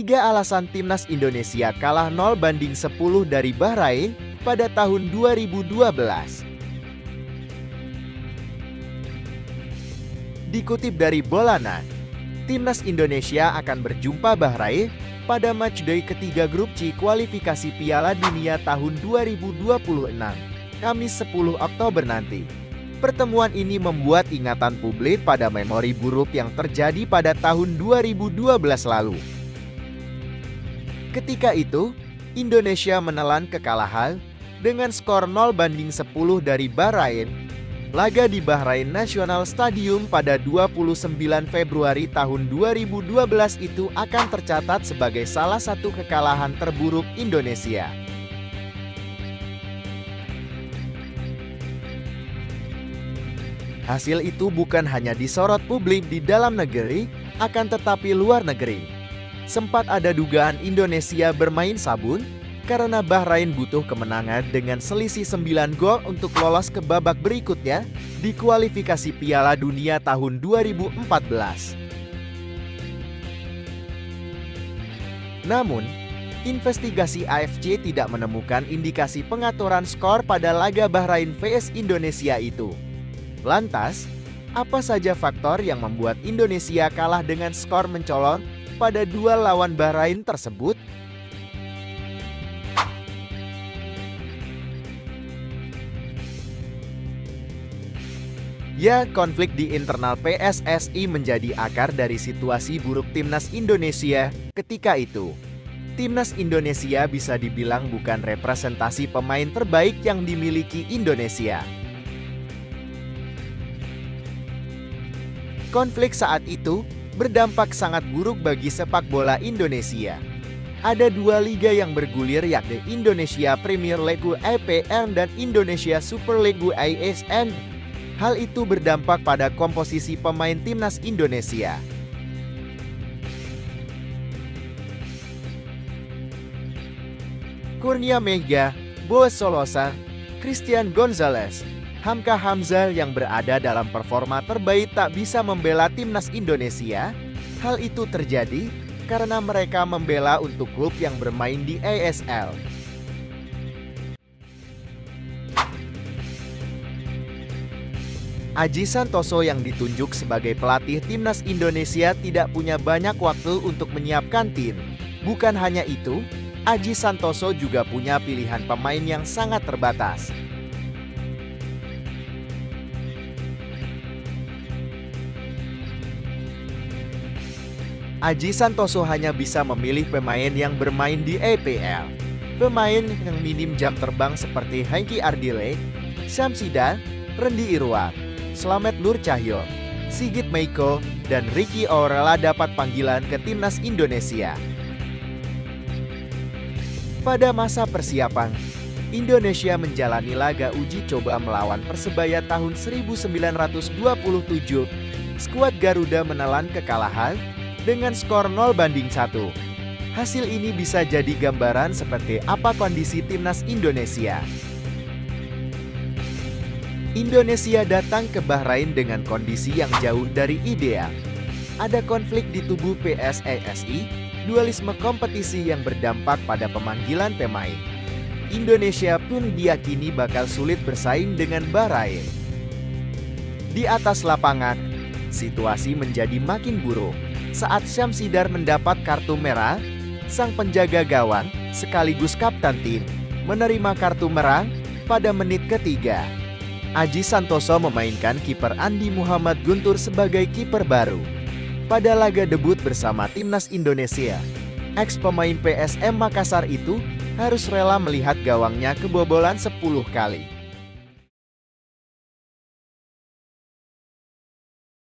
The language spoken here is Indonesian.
3 alasan Timnas Indonesia kalah 0-10 dari Bahrain pada tahun 2012. Dikutip dari Bolanan, Timnas Indonesia akan berjumpa Bahrain pada matchday ketiga grup C kualifikasi Piala Dunia tahun 2026, Kamis 10 Oktober nanti. Pertemuan ini membuat ingatan publik pada memori buruk yang terjadi pada tahun 2012 lalu. Ketika itu, Indonesia menelan kekalahan dengan skor 0-10 dari Bahrain. Laga di Bahrain National Stadium pada 29 Februari tahun 2012 itu akan tercatat sebagai salah satu kekalahan terburuk Indonesia. Hasil itu bukan hanya disorot publik di dalam negeri, akan tetapi luar negeri. Sempat ada dugaan Indonesia bermain sabun karena Bahrain butuh kemenangan dengan selisih 9 gol untuk lolos ke babak berikutnya di kualifikasi Piala Dunia tahun 2014. Namun, investigasi AFC tidak menemukan indikasi pengaturan skor pada laga Bahrain vs Indonesia itu. Lantas, apa saja faktor yang membuat Indonesia kalah dengan skor mencolok pada duel lawan Bahrain tersebut? Ya, konflik di internal PSSI menjadi akar dari situasi buruk Timnas Indonesia ketika itu. Timnas Indonesia bisa dibilang bukan representasi pemain terbaik yang dimiliki Indonesia. Konflik saat itu berdampak sangat buruk bagi sepak bola Indonesia. Ada 2 liga yang bergulir, yakni Indonesia Premier League (IPL) dan Indonesia Super League (ISL). Hal itu berdampak pada komposisi pemain Timnas Indonesia. Kurnia Mega, Boaz Solosa, Christian Gonzalez, Hamka Hamzah yang berada dalam performa terbaik tak bisa membela Timnas Indonesia. Hal itu terjadi karena mereka membela untuk klub yang bermain di ISL. Aji Santoso yang ditunjuk sebagai pelatih Timnas Indonesia tidak punya banyak waktu untuk menyiapkan tim. Bukan hanya itu, Aji Santoso juga punya pilihan pemain yang sangat terbatas. Aji Santoso hanya bisa memilih pemain yang bermain di IPL. Pemain yang minim jam terbang seperti Hengki Ardile, Syamsidan, Rendy Irwan, Slamet Nur Cahyo, Sigit Meiko, dan Ricky Aurela dapat panggilan ke Timnas Indonesia. Pada masa persiapan, Indonesia menjalani laga uji coba melawan Persebaya tahun 1927. Skuad Garuda menelan kekalahan dengan skor 0-1. Hasil ini bisa jadi gambaran seperti apa kondisi Timnas Indonesia. Indonesia datang ke Bahrain dengan kondisi yang jauh dari ideal. Ada konflik di tubuh PSSI, dualisme kompetisi yang berdampak pada pemanggilan pemain. Indonesia pun diyakini bakal sulit bersaing dengan Bahrain. Di atas lapangan, situasi menjadi makin buruk saat Syamsidar mendapat kartu merah. Sang penjaga gawang sekaligus kapten tim menerima kartu merah pada menit ketiga. Aji Santoso memainkan kiper Andi Muhammad Guntur sebagai kiper baru. Pada laga debut bersama Timnas Indonesia, ex-pemain PSM Makassar itu harus rela melihat gawangnya kebobolan 10 kali.